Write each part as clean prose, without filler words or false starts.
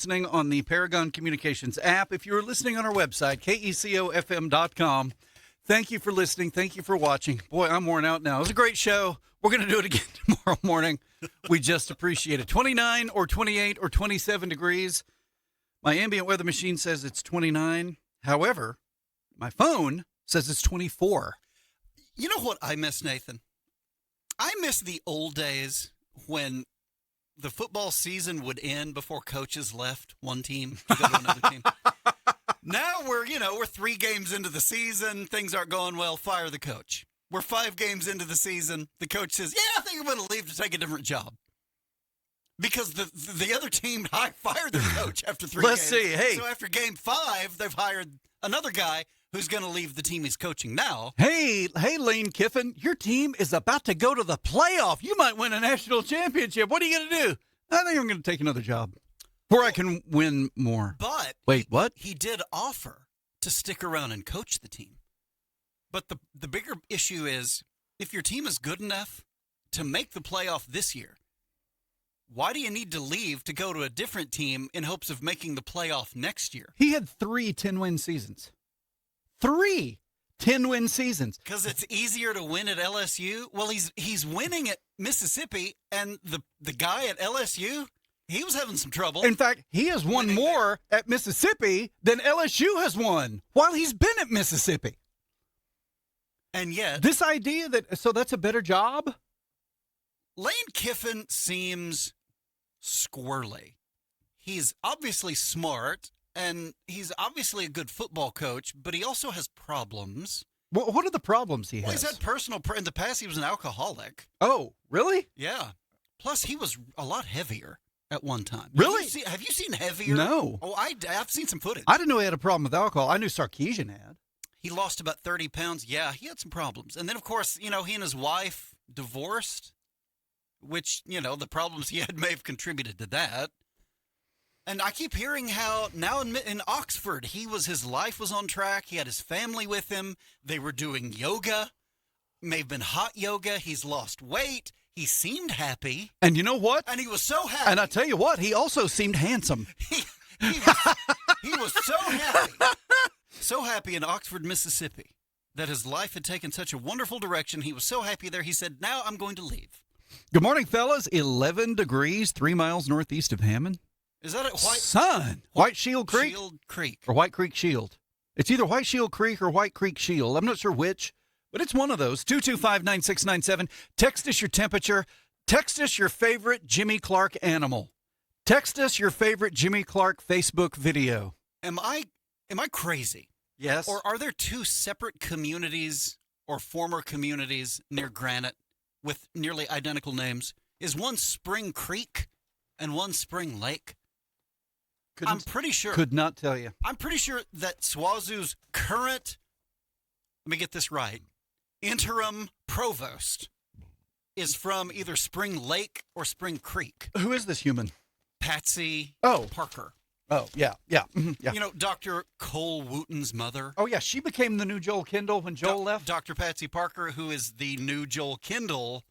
Listening on the Paragon Communications app. If you're listening on our website, KECOFM.com, thank you for listening. Thank you for watching. Boy, I'm worn out now. It was a great show. We're going to do it again tomorrow morning. We just appreciate it. 29 or 28 or 27 degrees. My ambient weather machine says it's 29. However, my phone says it's 24. You know what I miss, Nathan? I miss the old days when the football season would end before coaches left one team to go to another team. Now we're 3 games into the season. Things aren't going well. Fire the coach. We're 5 games into the season. The coach says, I think I'm going to leave to take a different job. Because the other team fired their coach after 3 games. Let's see. Hey. So after game 5, they've hired another guy who's going to leave the team he's coaching now. Hey, Lane Kiffin, your team is about to go to the playoff. You might win a national championship. What are you going to do? I think I'm going to take another job where I can win more. But wait, what? He did offer to stick around and coach the team. But the bigger issue is, if your team is good enough to make the playoff this year, why do you need to leave to go to a different team in hopes of making the playoff next year? He had 3 10-win seasons. 3 10-win seasons. Because it's easier to win at LSU? Well, he's winning at Mississippi, and the guy at LSU, he was having some trouble. In fact, he has won more at Mississippi than LSU has won while he's been at Mississippi. And yet, this idea so that's a better job? Lane Kiffin seems squirrely. He's obviously smart, and he's obviously a good football coach, but he also has problems. What are the problems he has? Well, he's had personal in the past, he was an alcoholic. Oh, really? Yeah. Plus, he was a lot heavier at one time. Really? Have you seen heavier? No. Oh, I've seen some footage. I didn't know he had a problem with alcohol. I knew Sarkeesian had. He lost about 30 pounds. Yeah, he had some problems. And then, of course, he and his wife divorced, which, the problems he had may have contributed to that. And I keep hearing how now in Oxford, his life was on track. He had his family with him. They were doing yoga, may have been hot yoga. He's lost weight. He seemed happy. And you know what? And he was so happy. And I tell you what, he also seemed handsome. He was so happy. So happy in Oxford, Mississippi, that his life had taken such a wonderful direction. He was so happy there, he said, now I'm going to leave. Good morning, fellas. 11 degrees, 3 miles northeast of Hammond. Is that White Shield Creek? Shield Creek. Or White Creek Shield. It's either White Shield Creek or White Creek Shield. I'm not sure which, but it's one of those. 225-9697. Text us your temperature. Text us your favorite Jimmy Clark animal. Text us your favorite Jimmy Clark Facebook video. Am I crazy? Yes. Or are there 2 separate communities or former communities near Granite with nearly identical names? Is one Spring Creek and one Spring Lake? I'm pretty sure. Could not tell you. I'm pretty sure that SWAZU's current, let me get this right, interim provost is from either Spring Lake or Spring Creek. Who is this human? Patsy Parker. Oh, yeah. Mm-hmm, yeah. Dr. Cole Wooten's mother. Oh, yeah. She became the new Joel Kindle when Joel left. Dr. Patsy Parker, who is the new Joel Kindle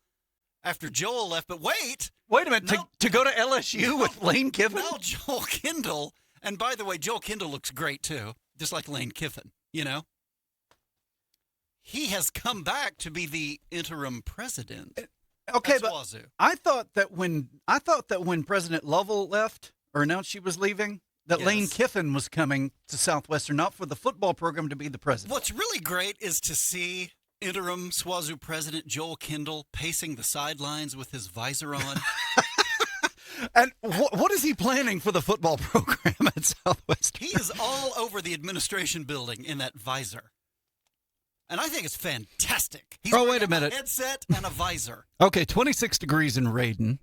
after Joel left. But wait a minute. To go to LSU with Lane Kiffin? Now Joel Kindle, and by the way, Joel Kindle looks great too, just like Lane Kiffin, He has come back to be the interim president. Okay, but SWAZU. I thought that when President Lovell left or announced she was leaving, that Lane Kiffin was coming to Southwestern, not for the football program to be the president. What's really great is to see interim SWAZU president Joel Kindle pacing the sidelines with his visor on. And what is he planning for the football program at Southwestern? He is all over the administration building in that visor. And I think it's fantastic. He's wait a minute. A headset and a visor. Okay, 26 degrees in Radon.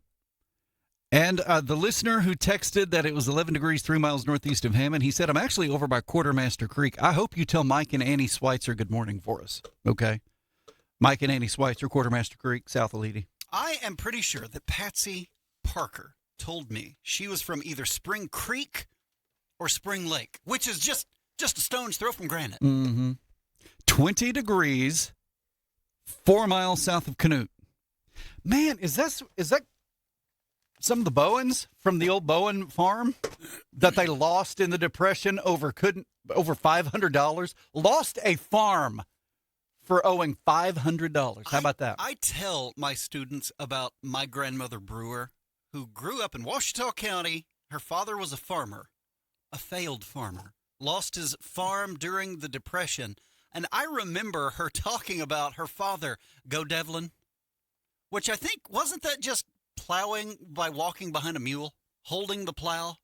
And the listener who texted that it was 11 degrees, 3 miles northeast of Hammond, he said, I'm actually over by Quartermaster Creek. I hope you tell Mike and Annie Schweitzer good morning for us. Okay? Mike and Annie Schweitzer, Quartermaster Creek, south of Leedy. I am pretty sure that Patsy Parker told me she was from either Spring Creek or Spring Lake, which is just a stone's throw from Granite. Mm-hmm. 20 degrees, 4 miles south of Commute. Man, is that some of the Bowens from the old Bowen farm that they lost in the Depression over $500. Lost a farm for owing $500. How about that? I tell my students about my grandmother Brewer, who grew up in Ouachita County. Her father was a farmer, a failed farmer, lost his farm during the Depression. And I remember her talking about her father, Go Devlin, which I think, wasn't that just plowing by walking behind a mule, holding the plow?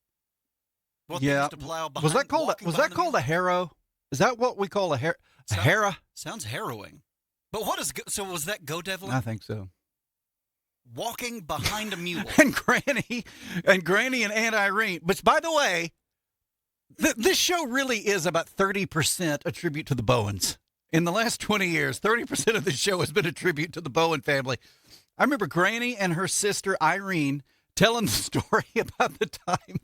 What they used to plow behind, was that called a harrow? Is that what we call a harrow? Sounds harrowing. But so was that Go Devlin? I think so. Walking behind a mule. and Granny and Aunt Irene. Which, by the way, this show really is about 30% a tribute to the Bowens. In the last 20 years, 30% of the show has been a tribute to the Bowen family. I remember Granny and her sister Irene telling the story about the time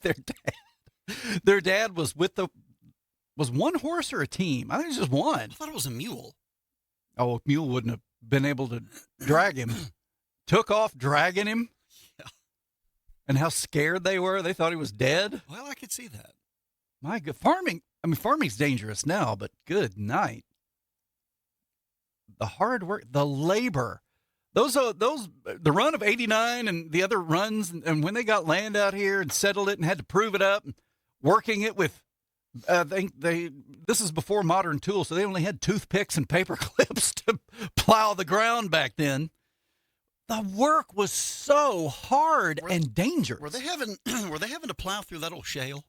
their dad was was one horse or a team? I think it was just one. I thought it was a mule. Oh, a mule wouldn't have been able to drag him. Took off dragging him. Yeah. And how scared they were. They thought he was dead. Well, I could see that. My God, farming's dangerous now, but good night. The hard work, the labor. The run of 89 and the other runs, and when they got land out here and settled it and had to prove it up, working it with, this is before modern tools, so they only had toothpicks and paper clips to plow the ground back then. The work was so hard and dangerous. Were they having to plow through that old shale?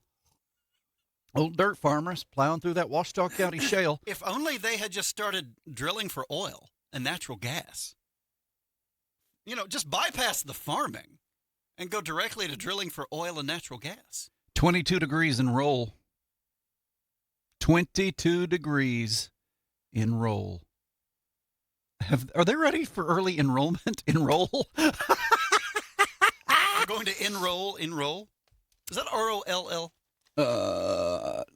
Old dirt farmers plowing through that Ouachita County shale. If only they had just started drilling for oil and natural gas. Just bypass the farming and go directly to drilling for oil and natural gas. 22 degrees in Roll. 22 degrees in Roll. Are they ready for early enrollment? Enroll? We're going to enroll. Is that ROLL?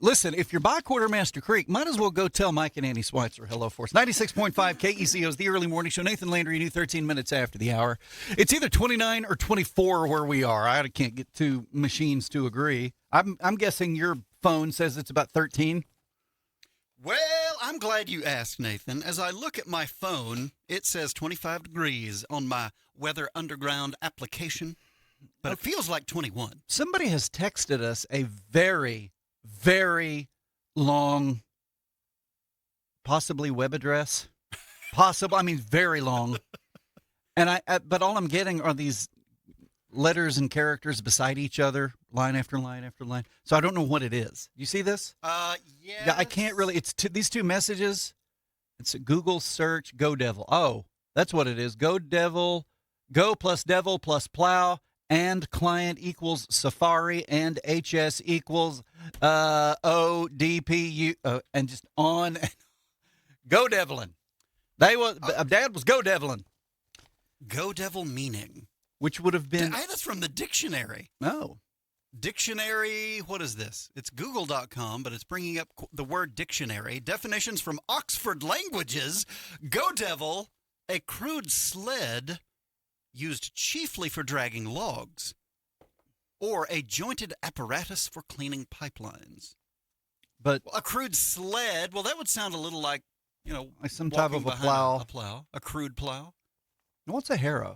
Listen, if you're by Quartermaster Creek, might as well go tell Mike and Annie Schweitzer hello for us. 96.5 KECO is the early morning show. Nathan Landry, new 13 minutes after the hour. It's either 29 or 24 where we are. I can't get two machines to agree. I'm guessing your phone says it's about 13. Well, I'm glad you asked, Nathan. As I look at my phone, it says 25 degrees on my Weather Underground application, but it feels like 21. Somebody has texted us a very, very long, possibly web address. Very long. And but all I'm getting are these letters and characters beside each other, line after line after line. So I don't know what it is. You see this? Yeah. I can't really. It's these two messages. It's a Google search. Go Devil. Oh, that's what it is. Go Devil. Go plus Devil plus plow and client equals Safari and HS equals ODPU and just on. Go Devlin. Dad was Go Devlin. Go Devil meaning. Which would have been... That's from the dictionary. Oh. Dictionary, what is this? It's google.com, but it's bringing up the word dictionary. Definitions from Oxford Languages. Go Devil, a crude sled used chiefly for dragging logs, or a jointed apparatus for cleaning pipelines. But a crude sled, well, that would sound a little like, like some type of a plow. A crude plow. What's a harrow?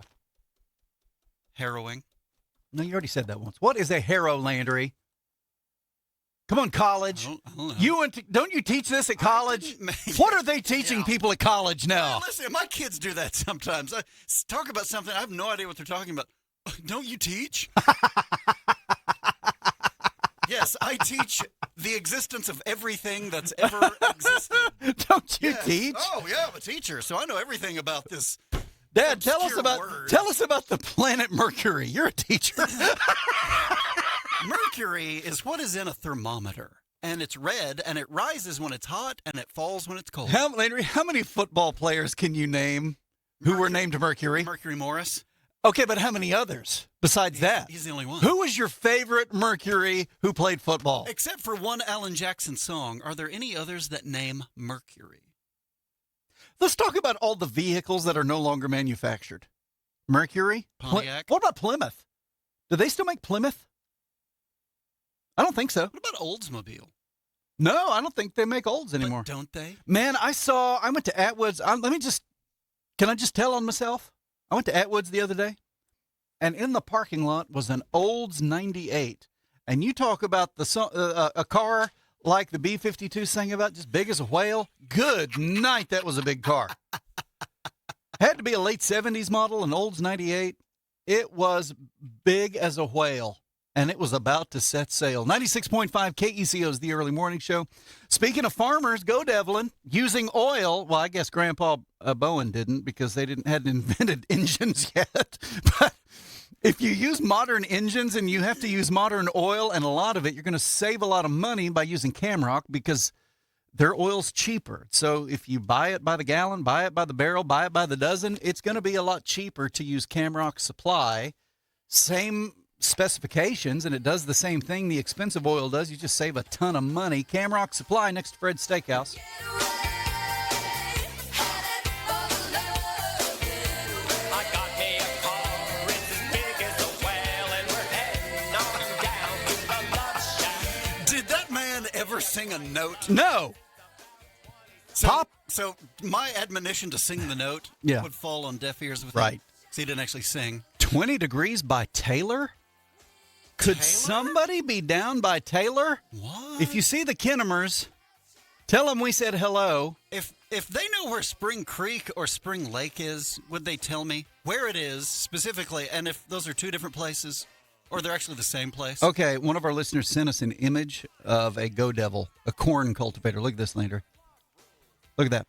Harrowing. No, you already said that once. What is a harrow, Landry? Come on, college. I don't know. Don't you teach this at college? What are they teaching people at college now? Well, listen, my kids do that sometimes. I talk about something, I have no idea what they're talking about. Don't you teach? Yes, I teach the existence of everything that's ever existed. Don't you teach? Oh, yeah, I'm a teacher, so I know everything about this. Dad, tell us about the planet Mercury. You're a teacher. Mercury is what is in a thermometer, and it's red, and it rises when it's hot, and it falls when it's cold. Landry, how many football players can you name who were named Mercury? Mercury Morris. Okay, but how many others besides that? He's the only one. Who was your favorite Mercury who played football? Except for one Alan Jackson song, are there any others that name Mercury? Let's talk about all the vehicles that are no longer manufactured. Mercury? Pontiac. What about Plymouth? Do they still make Plymouth? I don't think so. What about Oldsmobile? No, I don't think they make Olds anymore. But don't they? Man, I went to Atwood's. Can I just tell on myself? I went to Atwood's the other day, and in the parking lot was an Olds 98. And you talk about a car like the B-52 sang about, just big as a whale. Good night, that was a big car. Had to be a late 70s model, an Olds 98. It was big as a whale. And it was about to set sail. 96.5 KECO is the early morning show. Speaking of farmers, go Devlin, using oil. Well, I guess Grandpa Bowen didn't because they hadn't invented engines yet. But if you use modern engines and you have to use modern oil and a lot of it, you're going to save a lot of money by using Camrock because their oil's cheaper. So if you buy it by the gallon, buy it by the barrel, buy it by the dozen, it's going to be a lot cheaper to use Camrock Supply. Same specifications, and it does the same thing the expensive oil does. You just save a ton of money. Camrock Supply next to Fred's Steakhouse. Did that man ever sing a note? No. So my admonition to sing the note would fall on deaf ears with him. So he didn't actually sing. 20 Degrees by Taylor? Could somebody be down by Taylor? What? If you see the Kinnemers, tell them we said hello. If they know where Spring Creek or Spring Lake is, would they tell me where it is specifically, and if those are two different places, or they're actually the same place? Okay, one of our listeners sent us an image of a Go Devil, a corn cultivator. Look at this, Landry. Look at that.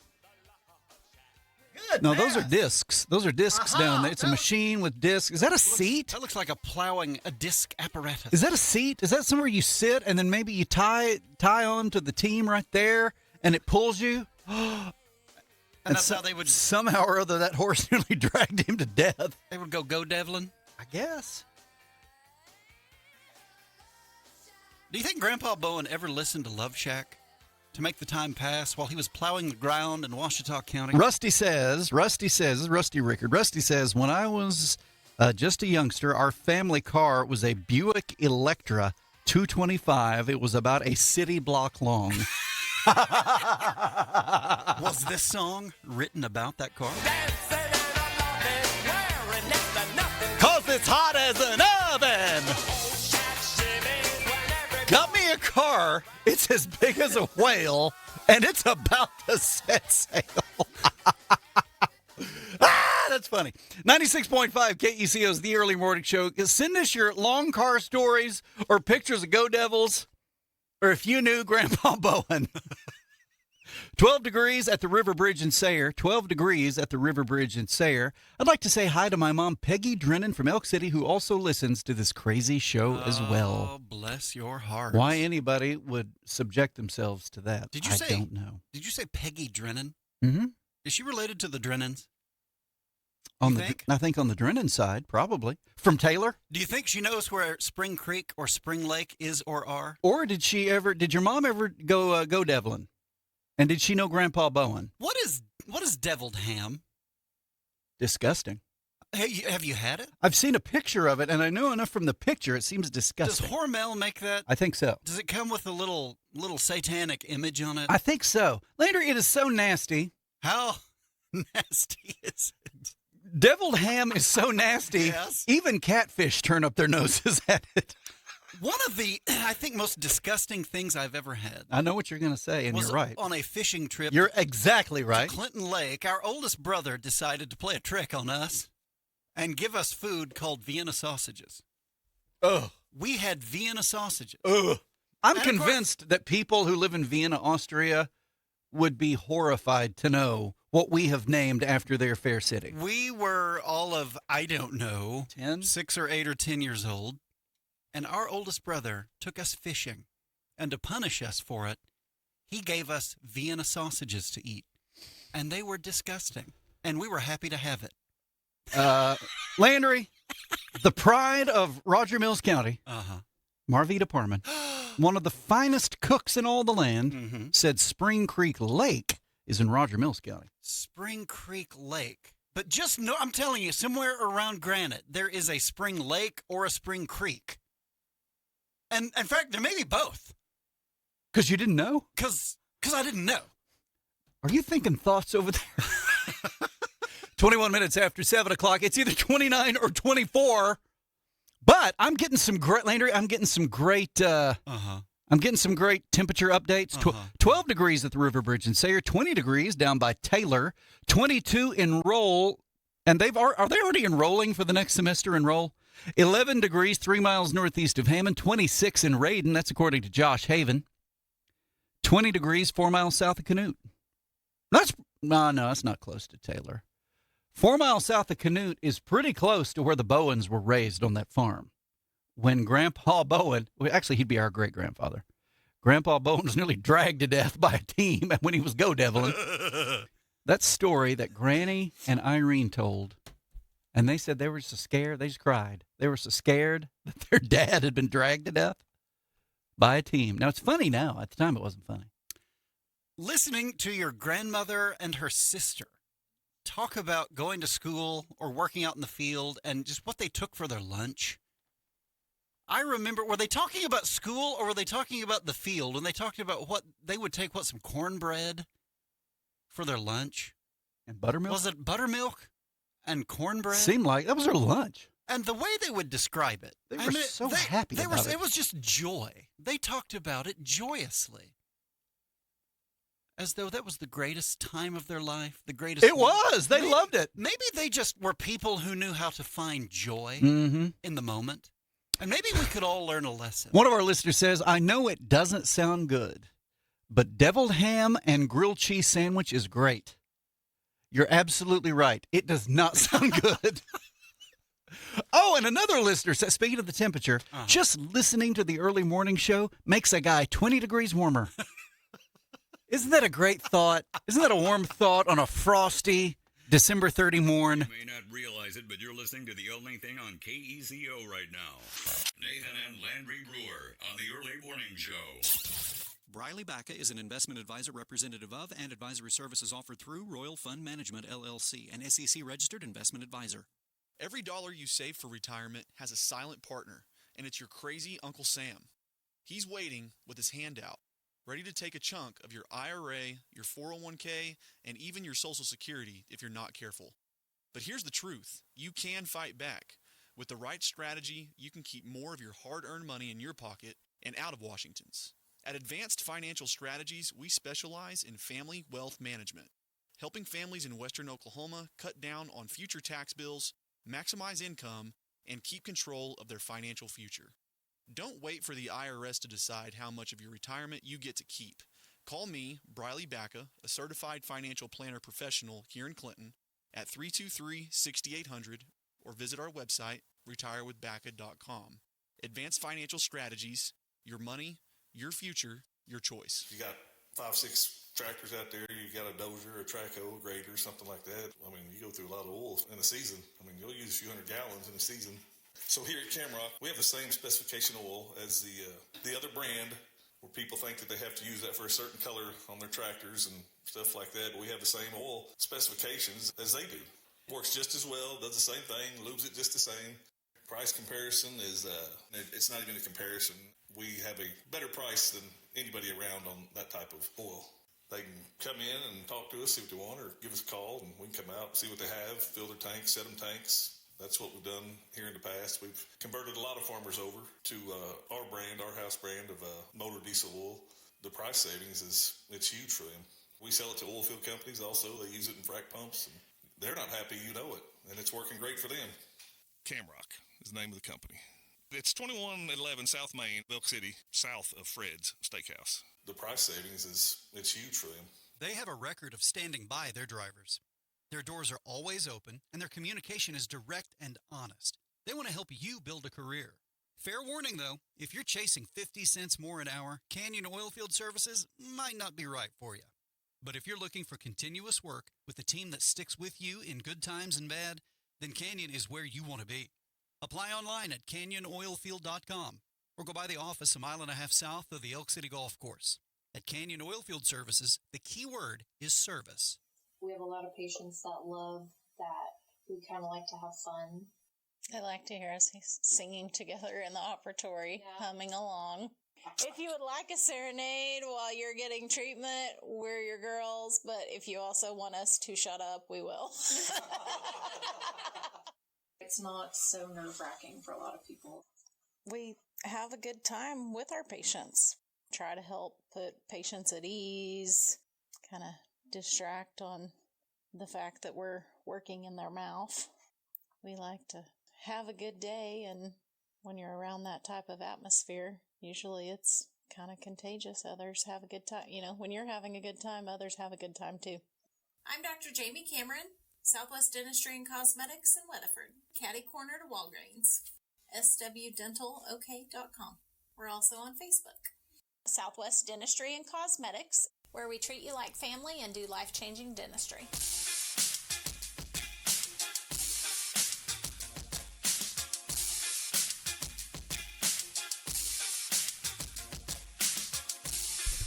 Good. No, those are discs. Those are discs down there. It's a machine with discs. Is that a seat? That looks like a disc apparatus. Is that a seat? Is that somewhere you sit and then maybe you tie on to the team right there and it pulls you? And that's how they would... Somehow or other, that horse nearly dragged him to death. They would go Devlin? I guess. Do you think Grandpa Bowen ever listened to Love Shack to make the time pass while he was plowing the ground in Washita County? Rusty says, this is Rusty Rickard. Rusty says, when I was just a youngster, our family car was a Buick Electra 225. It was about a city block long. Was this song written about that car? Cause it's hot as an oven. Got me a car. It's as big as a whale, and it's about to set sail. That's funny. 96.5 KECO is the early morning show. Send us your long car stories or pictures of Go Devils, or if you knew Grandpa Bowen. 12 degrees at the River Bridge in Sayre. 12 degrees at the River Bridge in Sayre. I'd like to say hi to my mom, Peggy Drennan from Elk City, who also listens to this crazy show as well. Oh, bless your heart. Why anybody would subject themselves to that, I don't know. Did you say Peggy Drennan? Mm-hmm. Is she related to the Drennans? I think on the Drennan side, probably. From Taylor? Do you think she knows where Spring Creek or Spring Lake is or are? Or did your mom ever go Devlin? And did she know Grandpa Bowen? What is deviled ham? Disgusting. Hey, have you had it? I've seen a picture of it, and I know enough from the picture. It seems disgusting. Does Hormel make that? I think so. Does it come with a little satanic image on it? I think so. Landry, it is so nasty. How nasty is it? Deviled ham is so nasty. Yes. Even catfish turn up their noses at it. One of the, I think, most disgusting things I've ever had. I know what you're going to say, and you're right. On a fishing trip. You're exactly right. To Clinton Lake, our oldest brother decided to play a trick on us and give us food called Vienna sausages. Ugh. We had Vienna sausages. Ugh. I'm convinced that people who live in Vienna, Austria, would be horrified to know what we have named after their fair city. We were all of, I don't know, 10? 6 or 8 or 10 years old. And our oldest brother took us fishing. And to punish us for it, he gave us Vienna sausages to eat. And they were disgusting. And we were happy to have it. Landry, the pride of Roger Mills County, Marvita Parman, one of the finest cooks in all the land, said Spring Creek Lake is in Roger Mills County. Spring Creek Lake. But just know, I'm telling you, somewhere around Granite, there is a spring lake or a spring creek. And in fact, there may be both. Because you didn't know? Because I didn't know. Are you thinking thoughts over there? 21 minutes after 7 o'clock. It's either 29 or 24. But I'm getting some great, Landry, I'm getting some great temperature updates. 12 degrees at the River Bridge in Sayre, 20 degrees down by Taylor, 22 in Roll. And are they already enrolling for the next semester in Roll? 11 degrees 3 miles northeast of Hammond, 26 in Radon. That's according to Josh Haven. 20 degrees 4 miles south of Commute. That's not close to Taylor. 4 miles south of Commute is pretty close to where the Bowens were raised on that farm. When Grandpa Bowen, actually he'd be our great-grandfather, Grandpa Bowen was nearly dragged to death by a team when he was go-deviling. That story that Granny and Irene told, and they said they were so scared, they just cried. They were so scared that their dad had been dragged to death by a team. Now, it's funny now. At the time, it wasn't funny. Listening to your grandmother and her sister talk about going to school or working out in the field and just what they took for their lunch. I remember, were they talking about school or were they talking about the field? When they talked about what they would take, some cornbread for their lunch? And buttermilk? Was it buttermilk and cornbread? Seemed like that was their lunch. And the way they would describe it. They were so happy about it. It was just joy. They talked about it joyously. As though that was the greatest time of their life, the greatest. It was. They loved it. Maybe they just were people who knew how to find joy in the moment. And maybe we could all learn a lesson. One of our listeners says, I know it doesn't sound good, but deviled ham and grilled cheese sandwich is great. You're absolutely right. It does not sound good. Oh, and another listener says, speaking of the temperature, just listening to the early morning show makes a guy 20 degrees warmer. Isn't that a great thought? Isn't that a warm thought on a frosty December 30 morn? You may not realize it, but you're listening to the only thing on KECO right now. Nathan and Landry Brewer on the early morning show. Briley Bacca is an investment advisor representative of and advisory services offered through Royal Fund Management, LLC, an SEC-registered investment advisor. Every dollar you save for retirement has a silent partner, and it's your crazy Uncle Sam. He's waiting with his hand out, ready to take a chunk of your IRA, your 401k, and even your Social Security if you're not careful. But here's the truth. You can fight back. With the right strategy, you can keep more of your hard-earned money in your pocket and out of Washington's. At Advanced Financial Strategies, we specialize in family wealth management, helping families in western Oklahoma cut down on future tax bills, maximize income, and keep control of their financial future. Don't wait for the IRS to decide how much of your retirement you get to keep. Call me, Briley Bacca, a certified financial planner professional here in Clinton, at 323-6800 or visit our website, retirewithbacca.com. Advanced Financial Strategies, your money, your future, your choice. You got 5-6 tractors out there, you got a dozer, a traco, a grader, something like that. I mean, you go through a lot of oil in a season. I mean, you'll use a few hundred gallons in a season. So here at Camrock, we have the same specification oil as the other brand, where people think that they have to use that for a certain color on their tractors and stuff like that. But we have the same oil specifications as they do. Works just as well, does the same thing, lubes it just the same. Price comparison is, it's not even a comparison. We have a better price than anybody around on that type of oil. They can come in and talk to us, see what they want, or give us a call, and we can come out and see what they have, fill their tanks, set them tanks. That's what we've done here in the past. We've converted a lot of farmers over to our brand, our house brand of motor diesel oil. The price savings it's huge for them. We sell it to oil field companies also. They use it in frac pumps. And they're not happy, you know it, and it's working great for them. Camrock is the name of the company. It's 2111 South Main, Elk City, south of Fred's Steakhouse. The price savings it's huge for them. They have a record of standing by their drivers. Their doors are always open, and their communication is direct and honest. They want to help you build a career. Fair warning, though, if you're chasing 50 cents more an hour, Canyon Oilfield Services might not be right for you. But if you're looking for continuous work with a team that sticks with you in good times and bad, then Canyon is where you want to be. Apply online at canyonoilfield.com or go by the office a mile and a half south of the Elk City Golf Course. At Canyon Oilfield Services, the key word is service. We have a lot of patients that love that we kind of like to have fun. I like to hear us singing together in the operatory, humming along. If you would like a serenade while you're getting treatment, we're your girls. But if you also want us to shut up, we will. It's not so nerve-wracking for a lot of people. We have a good time with our patients. Try to help put patients at ease, kind of distract on the fact that we're working in their mouth. We like to have a good day, and when you're around that type of atmosphere, usually it's kind of contagious. Others have a good time. You know, when you're having a good time, others have a good time too. I'm Dr. Jamie Cameron, Southwest Dentistry and Cosmetics in Weatherford, catty corner to Walgreens. swdentalok.com. We're also on Facebook. Southwest Dentistry and Cosmetics, where we treat you like family and do life-changing dentistry.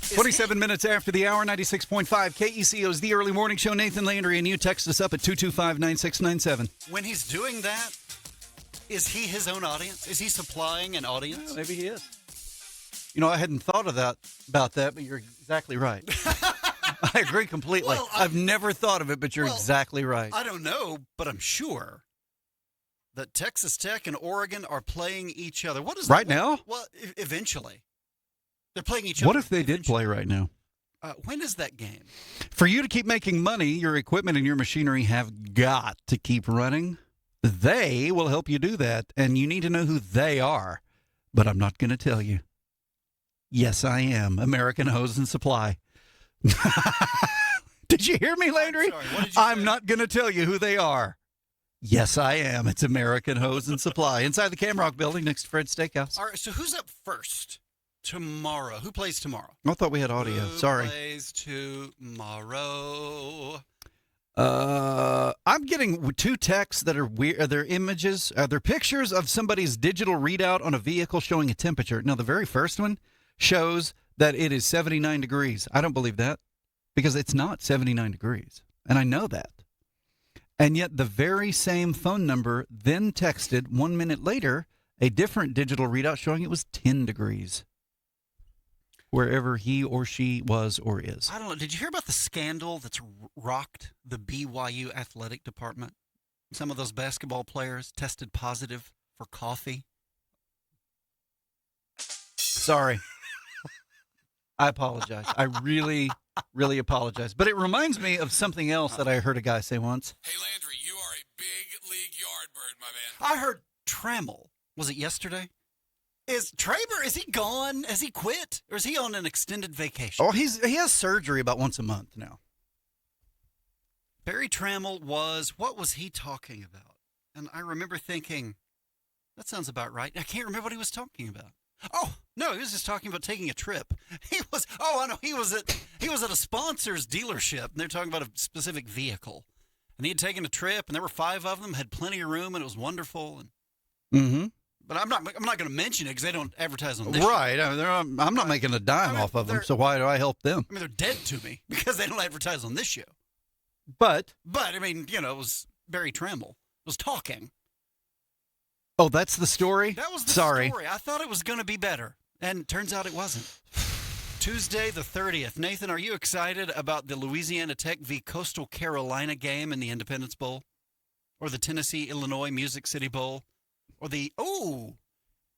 Is 27 minutes after the hour, 96.5 KECO's The Early Morning Show. Nathan Landry and you text us up at 225-9697. When he's doing that, is he his own audience? Is he supplying an audience? Yeah, maybe he is. You know, I hadn't thought of that about that, but you're exactly right. I agree completely. Well, I've never thought of it, but you're exactly right. I don't know, but I'm sure that Texas Tech and Oregon are playing each other. What is right now? Well, eventually. They're playing each other. What if they did play right now? When is that game? For you to keep making money, your equipment and your machinery have got to keep running. They will help you do that, and you need to know who they are. But I'm not going to tell you. Yes, I am. American Hose and Supply. Did you hear me, Landry? Sorry, what did you I'm say? not going to tell you who they are. Yes, I am. It's American Hose and Supply inside the Camrock building next to Fred's Steakhouse. All right, so who's up first tomorrow? Who plays tomorrow? I thought we had audio. Who Sorry. plays tomorrow? I'm getting two texts that are weird. They're images. They're pictures of somebody's digital readout on a vehicle showing a temperature. Now, the very first one shows that it is 79 degrees. I don't believe that because it's not 79 degrees. And I know that. And yet the very same phone number then texted 1 minute later a different digital readout showing it was 10 degrees. Wherever he or she was or is. I don't know. Did you hear about the scandal that's rocked the BYU athletic department? Some of those basketball players tested positive for coffee. Sorry. I apologize. I really, really apologize. But it reminds me of something else that I heard a guy say once. Hey, Landry, you are a big league yardbird, my man. I heard Trammell. Was it yesterday? Is Traber, is he gone? Has he quit? Or is he on an extended vacation? Oh, he has surgery about once a month now. Barry Trammell what was he talking about? And I remember thinking, that sounds about right. I can't remember what he was talking about. Oh, no, he was just talking about taking a trip. I know, he was at a sponsor's dealership, and they're talking about a specific vehicle. And he had taken a trip, and there were 5 of them, had plenty of room, and it was wonderful. And But I'm not going to mention it because they don't advertise on this right. show. I'm not making a dime off of them, so why do I help them? I mean, they're dead to me because they don't advertise on this show. But I mean, it was Barry Trammell was talking. Oh, that's the story? That was the story. I thought it was going to be better, and turns out it wasn't. Tuesday the 30th. Nathan, are you excited about the Louisiana Tech v. Coastal Carolina game in the Independence Bowl? Or the Tennessee-Illinois Music City Bowl? Or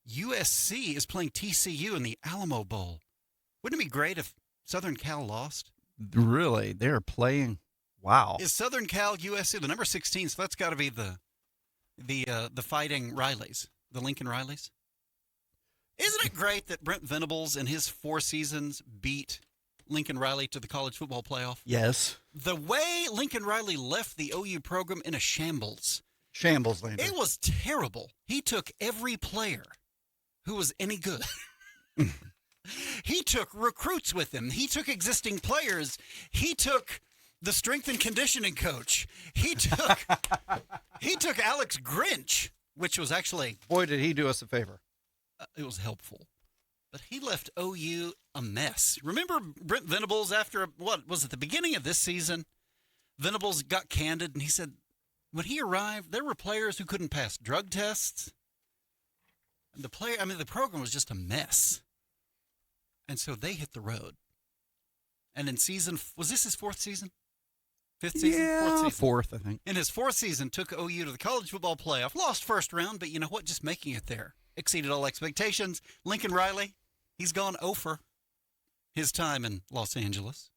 USC is playing TCU in the Alamo Bowl. Wouldn't it be great if Southern Cal lost? Really? They're playing? Wow. Is Southern Cal USC the number 16? So that's got to be the Fighting Rileys, the Lincoln Rileys. Isn't it great that Brent Venables in his 4 seasons beat Lincoln Riley to the college football playoff? Yes. The way Lincoln Riley left the OU program in a shambles. Shambles, Landry. It was terrible. He took every player who was any good. He took recruits with him. He took existing players. He took the strength and conditioning coach. He took Alex Grinch, which was actually... Boy, did he do us a favor. It was helpful. But he left OU a mess. Remember Brent Venables after, what was it, the beginning of this season? Venables got candid, and he said, when he arrived, there were players who couldn't pass drug tests. The program was just a mess. And so they hit the road. And in was this his fourth season? Fifth season? Yeah, Fourth season. fourth, I think. In his fourth season, took OU to the college football playoff. Lost first round, but you know what? Just making it there. Exceeded all expectations. Lincoln Riley, he's gone over his time in Los Angeles.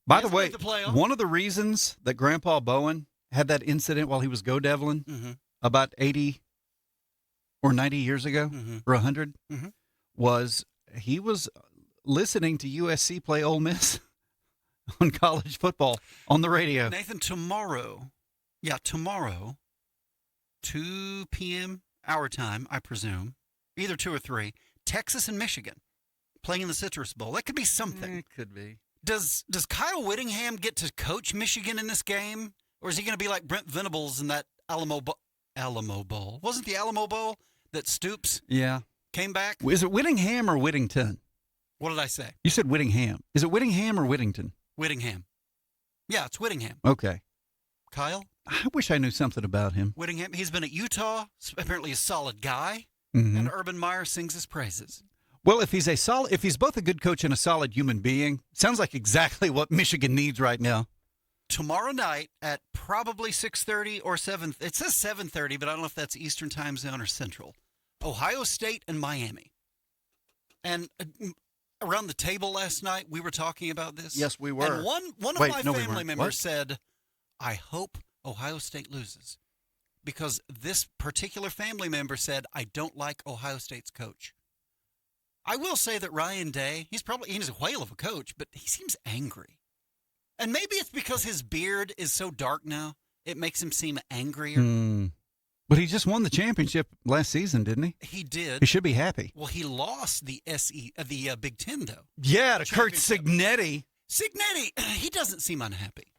By the way, one of the reasons that Grandpa Bowen had that incident while he was Go-Devlin about 80 or 90 years ago, or 100, was he was listening to USC play Ole Miss on college football on the radio. Nathan, tomorrow, 2 p.m. our time, I presume, either 2 or 3, Texas and Michigan playing in the Citrus Bowl. That could be something. It could be. Does Kyle Whittingham get to coach Michigan in this game? Or is he going to be like Brent Venables in that Alamo Bowl? Wasn't the Alamo Bowl that Stoops came back? Is it Whittingham or Whittington? What did I say? You said Whittingham. Is it Whittingham or Whittington? Whittingham. Yeah, it's Whittingham. Okay. Kyle? I wish I knew something about him. Whittingham. He's been at Utah. Apparently a solid guy. And Urban Meyer sings his praises. Well, if he's both a good coach and a solid human being, sounds like exactly what Michigan needs right now. Tomorrow night at probably 6:30 or 7. It says 7:30, but I don't know if that's Eastern Time Zone or Central. Ohio State and Miami. And around the table last night, we were talking about this. Yes, we were. And one of my family members said, I hope Ohio State loses. Because this particular family member said, I don't like Ohio State's coach. I will say that Ryan Day, he's a whale of a coach, but he seems angry. And maybe it's because his beard is so dark now, it makes him seem angrier. But he just won the championship last season, didn't he? He did. He should be happy. Well, he lost the Big Ten, though. Yeah, to Kurt Cignetti. Cignetti, he doesn't seem unhappy.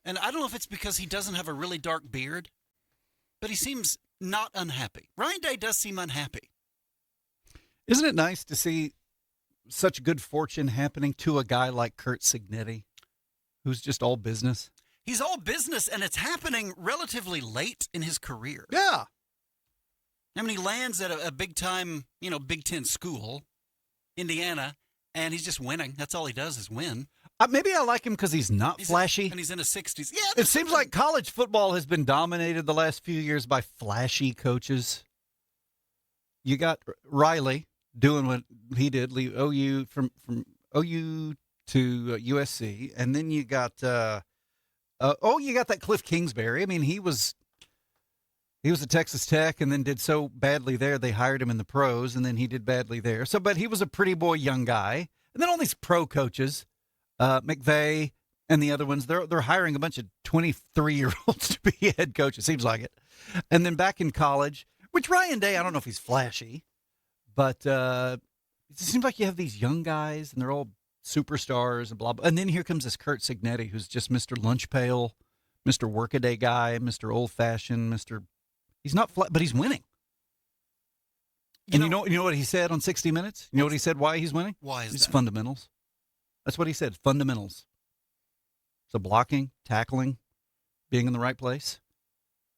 And I don't know if it's because he doesn't have a really dark beard, but he seems not unhappy. Ryan Day does seem unhappy. Isn't it nice to see such good fortune happening to a guy like Kurt Cignetti, who's just all business? He's all business, and it's happening relatively late in his career. Yeah. I mean, he lands at a big-time, Big Ten school, Indiana, and he's just winning. That's all he does is win. Maybe I like him because he's not flashy. And he's in his 60s. Yeah. It seems like college football has been dominated the last few years by flashy coaches. You got Riley doing what he did, leave OU from OU to USC, and then you got you got that Cliff Kingsbury. I mean, he was at Texas Tech and then did so badly there they hired him in the pros, and then he did badly there. So, but he was a pretty boy young guy. And then all these pro coaches, McVay and the other ones, they're hiring a bunch of 23-year-olds to be head coaches. Seems like it. And then back in college, which Ryan Day, I don't know if he's flashy, but it seems like you have these young guys, and they're all superstars and blah, blah. And then here comes this Kurt Cignetti, who's just Mr. Lunch Pail, Mr. Workaday guy, Mr. Old-Fashioned, He's not flat, but he's winning. And you know what he said on 60 Minutes? You know what he said why he's winning? Why is it's that? Fundamentals. That's what he said, fundamentals. So blocking, tackling, being in the right place.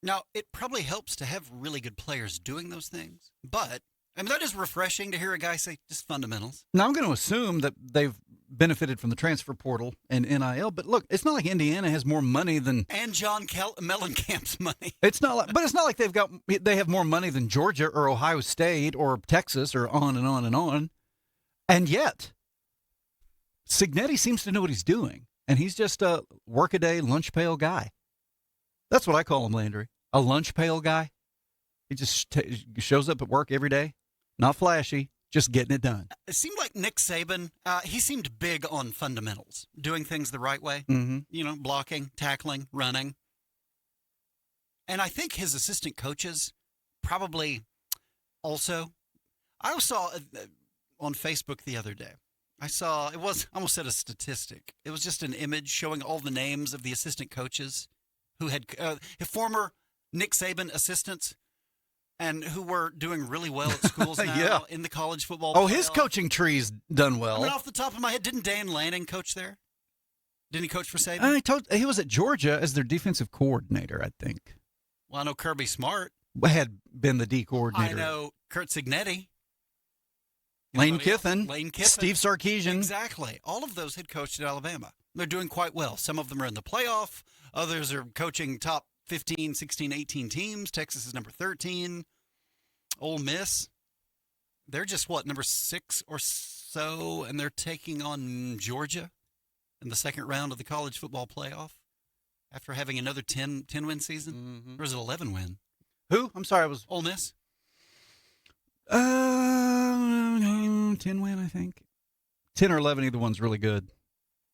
Now, it probably helps to have really good players doing those things, but I mean, that is refreshing to hear a guy say just fundamentals. Now, I'm going to assume that they've benefited from the transfer portal and NIL, but look, it's not like Indiana has more money than... And John Mellencamp's money. It's not like they have more money than Georgia or Ohio State or Texas or on and on and on. And yet, Cignetti seems to know what he's doing, and he's just a workaday lunch pail guy. That's what I call him, Landry. A lunch pail guy. He just shows up at work every day. Not flashy, just getting it done. It seemed like Nick Saban, he seemed big on fundamentals, doing things the right way. Mm-hmm. Blocking, tackling, running. And I think his assistant coaches probably also. I saw on Facebook the other day, I almost said a statistic. It was just an image showing all the names of the assistant coaches who had former Nick Saban assistants and who were doing really well at schools now in the college football playoff. His coaching tree's done well. I mean, off the top of my head, didn't Dan Lanning coach there? Didn't he coach for Saban? He was at Georgia as their defensive coordinator, I think. Well, I know Kirby Smart. Had been the D coordinator. I know Kurt Cignetti. Lane Kiffin. Steve Sarkisian. Exactly. All of those had coached at Alabama. They're doing quite well. Some of them are in the playoff. Others are coaching top 15, 16, 18 teams. Texas is number 13. Ole Miss, they're just, number 6 or so, and they're taking on Georgia in the second round of the college football playoff after having another 10-win season. Mm-hmm. There was an 11-win. Who? I'm sorry, I was... Ole Miss. 10-win, I think. 10 or 11, either one's really good.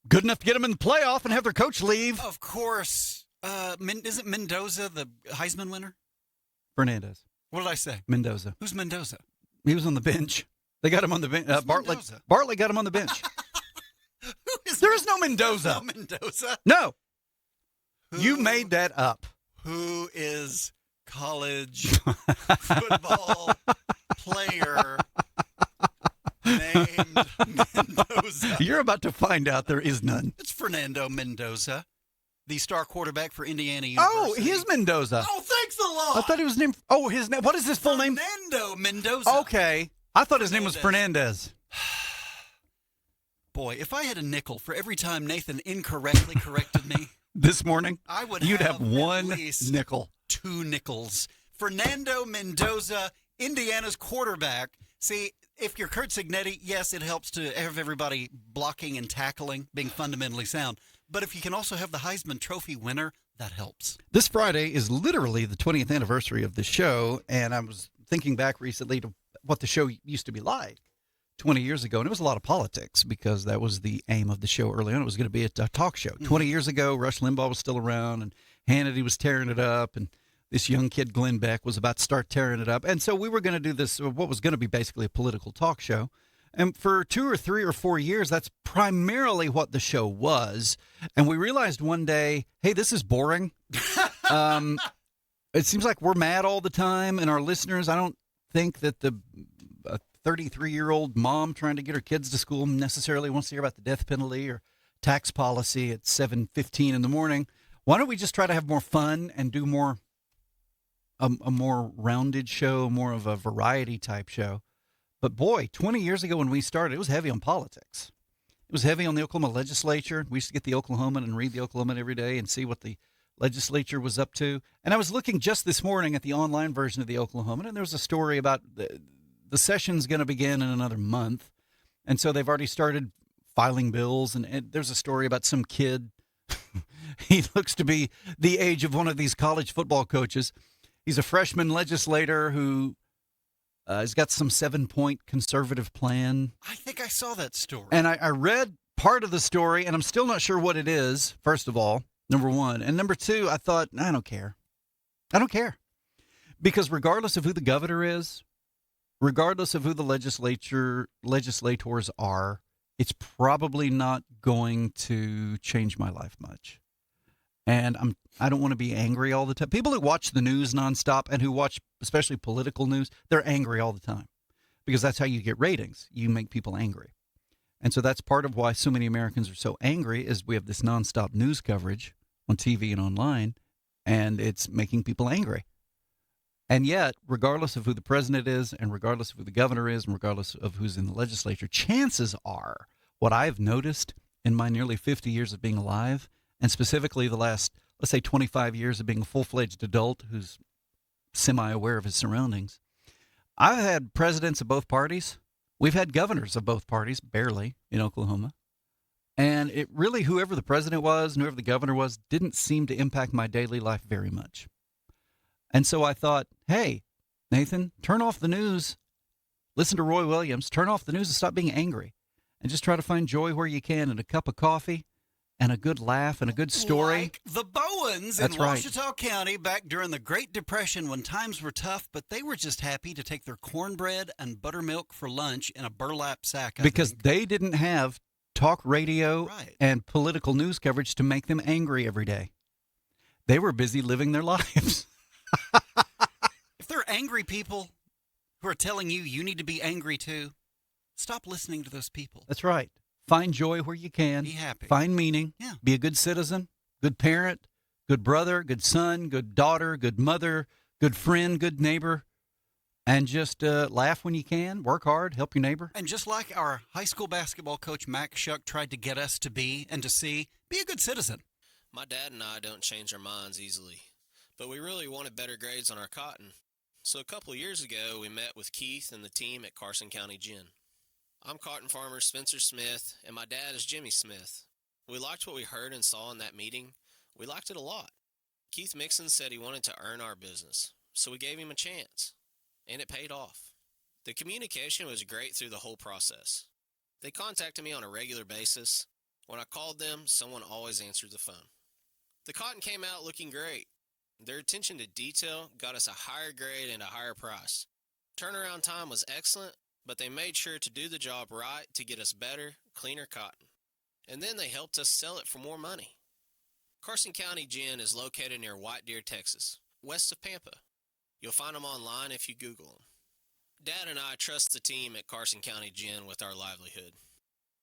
Good enough to get them in the playoff and have their coach leave. Of course. Isn't Mendoza the Heisman winner? Fernandez. What did I say? Mendoza. Who's Mendoza? He was on the bench. They got him on the bench. Bartlett got him on the bench. There is no Mendoza. No Mendoza? No. You made that up. Who is college football player named Mendoza? You're about to find out there is none. It's Fernando Mendoza, the star quarterback for Indiana University. Oh, he is Mendoza. Oh, thanks a lot. I thought he was named. Oh, his name. What is his full name? Fernando Mendoza. Okay. I thought his name was Fernandez. Boy, if I had a nickel for every time Nathan incorrectly corrected me this morning, I would you'd have at one least nickel. 2 nickels. Fernando Mendoza, Indiana's quarterback. See, if you're Kurt Cignetti, yes, it helps to have everybody blocking and tackling, being fundamentally sound. But if you can also have the Heisman Trophy winner, that helps. This Friday is literally the 20th anniversary of the show, and I was thinking back recently to what the show used to be like 20 years ago, and it was a lot of politics because that was the aim of the show early on. It was going to be a talk show. 20 years ago, Rush Limbaugh was still around, and Hannity was tearing it up, and this young kid, Glenn Beck, was about to start tearing it up. And so we were going to do this, what was going to be basically a political talk show. And for 2 or 3 or 4 years, that's primarily what the show was. And we realized one day, hey, this is boring. It seems like we're mad all the time. And our listeners, I don't think that the 33-year-old mom trying to get her kids to school necessarily wants to hear about the death penalty or tax policy at 7:15 in the morning. Why don't we just try to have more fun and do more a more rounded show, more of a variety type show? But boy, 20 years ago when we started, it was heavy on politics. It was heavy on the Oklahoma legislature. We used to get the Oklahoman and read the Oklahoman every day and see what the legislature was up to. And I was looking just this morning at the online version of the Oklahoman, and there was a story about the session's going to begin in another month. And so they've already started filing bills. And there's a story about some kid. He looks to be the age of one of these college football coaches. He's a freshman legislator who has got some 7-point conservative plan. I think I saw that story. And I read part of the story, and I'm still not sure what it is, first of all, number one. And number two, I thought, I don't care. I don't care. Because regardless of who the governor is, regardless of who the legislators are, it's probably not going to change my life much. And I don't want to be angry all the time. People who watch the news nonstop and who watch especially political news, they're angry all the time because that's how you get ratings. You make people angry. And so that's part of why so many Americans are so angry is we have this nonstop news coverage on TV and online, and it's making people angry. And yet, regardless of who the president is and regardless of who the governor is and regardless of who's in the legislature, chances are what I've noticed in my nearly 50 years of being alive, and specifically the last, let's say, 25 years of being a full-fledged adult who's semi-aware of his surroundings, I've had presidents of both parties. We've had governors of both parties, barely, in Oklahoma. And it really, whoever the president was and whoever the governor was, didn't seem to impact my daily life very much. And so I thought, hey, Nathan, turn off the news. Listen to Roy Williams. Turn off the news and stop being angry. And just try to find joy where you can in a cup of coffee and a good laugh and a good story. Like the Bowens in Ouachita County back during the Great Depression when times were tough, but they were just happy to take their cornbread and buttermilk for lunch in a burlap sack. Because they didn't have talk radio and political news coverage to make them angry every day. They were busy living their lives. If there are angry people who are telling you you need to be angry too, stop listening to those people. That's right. Find joy where you can. Be happy. Find meaning. Yeah. Be a good citizen, good parent, good brother, good son, good daughter, good mother, good friend, good neighbor. And just laugh when you can, work hard, help your neighbor. And just like our high school basketball coach, Mac Shuck, tried to get us to be and to see, be a good citizen. My dad and I don't change our minds easily, but we really wanted better grades on our cotton. So a couple of years ago, we met with Keith and the team at Carson County Gin. I'm cotton farmer Spencer Smith, and my dad is Jimmy Smith. We liked what we heard and saw in that meeting. We liked it a lot. Keith Mixon said he wanted to earn our business, so we gave him a chance. And it paid off. The communication was great through the whole process. They contacted me on a regular basis. When I called them, someone always answered the phone. The cotton came out looking great. Their attention to detail got us a higher grade and a higher price. Turnaround time was excellent, but they made sure to do the job right to get us better, cleaner cotton. And then they helped us sell it for more money. Carson County Gin is located near White Deer, Texas, west of Pampa. You'll find them online if you Google them. Dad and I trust the team at Carson County Gin with our livelihood.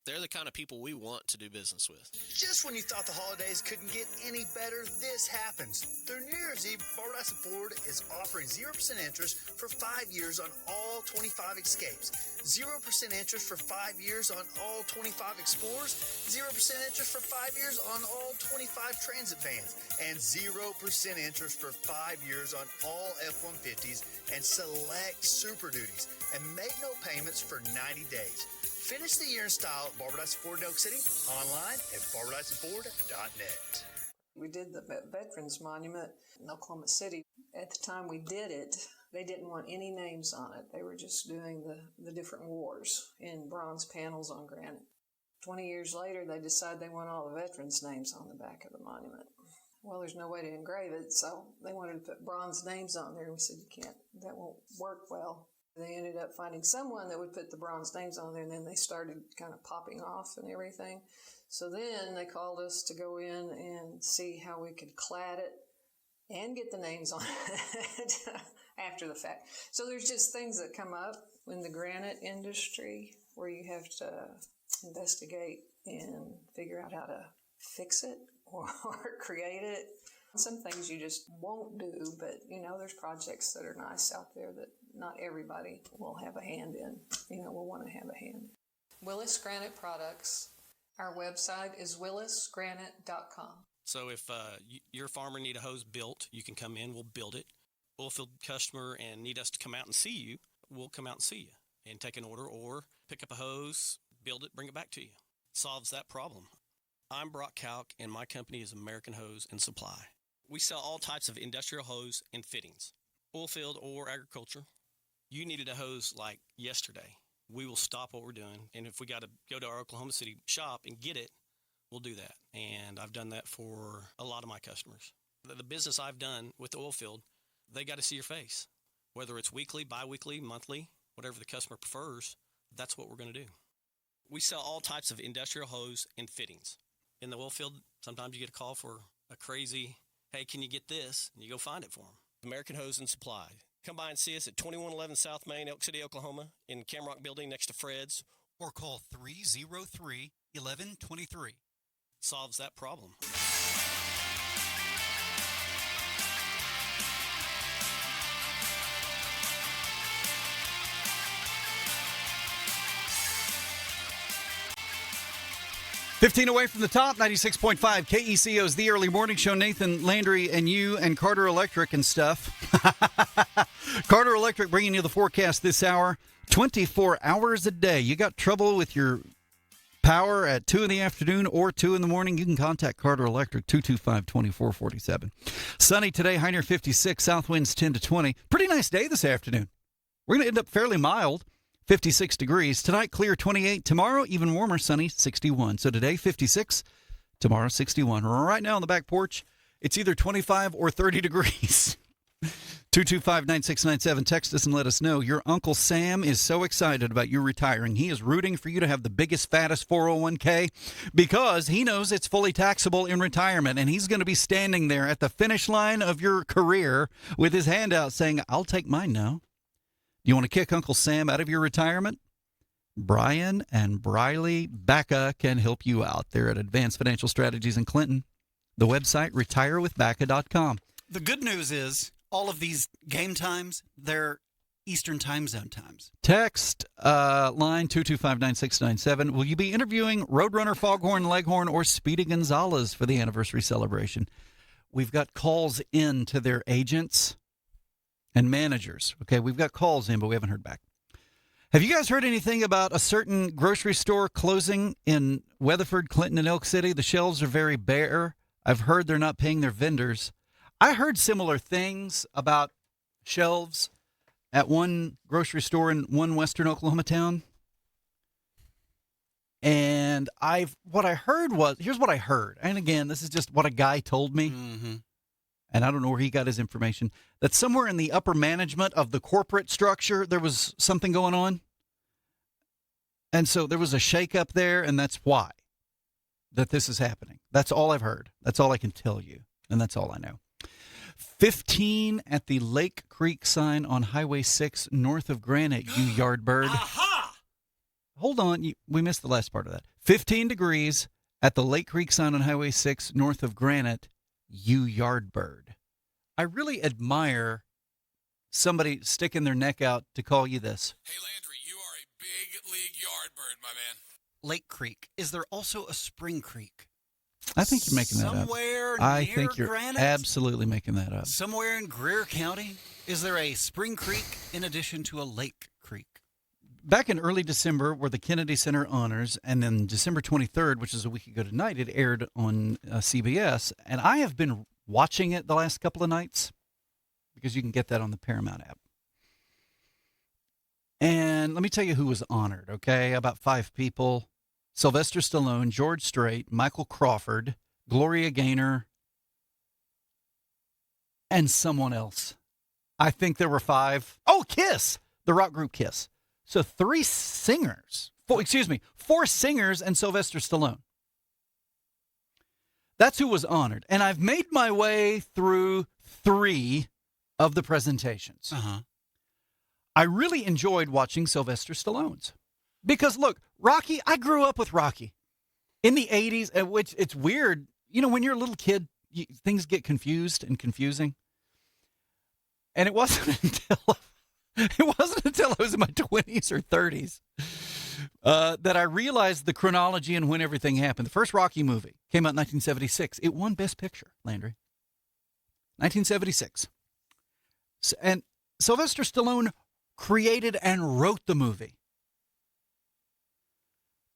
They're the kind of people we want to do business with. Just when you thought the holidays couldn't get any better, this happens. Through New Year's Eve, Barbara Ford is offering 0% interest for 5 years on all 25 Escapes, 0% interest for 5 years on all 25 Explorers, 0% interest for 5 years on all 25 Transit vans, and 0% interest for 5 years on all F-150s and select Super Duties, and make no payments for 90 days. Finish the year in style at Barbara Ford in Oak City, online at barbadysonford.net. We did the Veterans Monument in Oklahoma City. At the time we did it, they didn't want any names on it. They were just doing the different wars in bronze panels on granite. 20 years later, they decided they want all the veterans' names on the back of the monument. Well, there's no way to engrave it, so they wanted to put bronze names on there, and we said, you can't, that won't work well. They ended up finding someone that would put the bronze names on there, and then they started kind of popping off and everything. So then they called us to go in and see how we could clad it and get the names on it after the fact. So there's just things that come up in the granite industry where you have to investigate and figure out how to fix it or create it. Some things you just won't do, but, there's projects that are nice out there that not everybody will have a hand in, will want to have a hand. Willis Granite Products. Our website is willisgranite.com. So if your farmer need a hose built, you can come in, we'll build it. Oilfield customer and need us to come out and see you, we'll come out and see you and take an order or pick up a hose, build it, bring it back to you. Solves that problem. I'm Brock Kalk, and my company is American Hose and Supply. We sell all types of industrial hose and fittings, oilfield or agriculture. You needed a hose like yesterday. We will stop what we're doing, and if we got to go to our Oklahoma City shop and get it, we'll do that. And I've done that for a lot of my customers. The business I've done with the oilfield, they got to see your face. Whether it's weekly, bi-weekly, monthly, whatever the customer prefers, that's what we're going to do. We sell all types of industrial hose and fittings. In the oilfield, sometimes you get a call for a crazy, hey, can you get this? And you go find it for them. American Hose and Supply. Come by and see us at 2111 South Main, Elk City, Oklahoma, in Camrock Building next to Fred's. Or call 303-1123. Solves that problem. "15 away from the top, 96.5 KECO's The Early Morning Show. Nathan, Landry, and you, and Carter Electric and stuff. Carter Electric bringing you the forecast this hour. 24 hours a day. You got trouble with your power at 2 in the afternoon or 2 in the morning, you can contact Carter Electric, 225-2447. Sunny today, high near 56, south winds 10 to 20. Pretty nice day this afternoon. We're going to end up fairly mild, 56 degrees. Tonight, clear 28. Tomorrow, even warmer, sunny, 61. So today, 56. Tomorrow, 61. Right now on the back porch, it's either 25 or 30 degrees. 225-9697. Text us and let us know. Your Uncle Sam is so excited about you retiring. He is rooting for you to have the biggest, fattest 401k because he knows it's fully taxable in retirement, and he's going to be standing there at the finish line of your career with his hand out saying, I'll take mine now. You want to kick Uncle Sam out of your retirement? Brian and Briley Bacca can help you out. They're at Advanced Financial Strategies in Clinton. The website, retirewithbacca.com. The good news is all of these game times, they're Eastern time zone times. Text line 225-9697. Will you be interviewing Roadrunner, Foghorn, Leghorn, or Speedy Gonzalez for the anniversary celebration? We've got calls in to their agents and managers. Okay, we've got calls in, but we haven't heard back. Have you guys heard anything about a certain grocery store closing in Weatherford, Clinton, and Elk City? The shelves are very bare. I've heard they're not paying their vendors. I heard similar things about shelves at one grocery store in one western Oklahoma town. And what I heard was, here's what I heard. And again, this is just what a guy told me. Mm-hmm. And I don't know where he got his information, that somewhere in the upper management of the corporate structure, there was something going on. And so there was a shakeup there, and that's why that this is happening. That's all I've heard. That's all I can tell you, and that's all I know. 15 at the Lake Creek sign on Highway 6 north of Granite, you yardbird. Aha! Hold on. We missed the last part of that. 15 degrees at the Lake Creek sign on Highway 6 north of Granite, you yardbird. I really admire somebody sticking their neck out to call you this. Hey, Landry, you are a big league yardbird, my man. Lake Creek. Is there also a Spring Creek? I think you're making that up. Somewhere I near think you're Granite? absolutely making that up. Somewhere in Greer County? Is there a Spring Creek in addition to a Lake Creek? Back in early December were the Kennedy Center Honors, and then December 23rd, which is a week ago tonight, it aired on CBS. And I have been watching it the last couple of nights because you can get that on the Paramount app. And let me tell you who was honored, okay? About 5 people. Sylvester Stallone, George Strait, Michael Crawford, Gloria Gaynor, and someone else. I think there were 5. Oh, Kiss, the rock group Kiss. So 4 singers and Sylvester Stallone. That's who was honored. And I've made my way through 3 of the presentations. Uh-huh. I really enjoyed watching Sylvester Stallone's. Because, look, Rocky, I grew up with Rocky in the 80s, which it's weird. You know, when you're a little kid, things get confused and confusing. And it wasn't until I was in my 20s or 30s that I realized the chronology and when everything happened. The first Rocky movie came out in 1976. It won Best Picture, Landry. 1976. And Sylvester Stallone created and wrote the movie.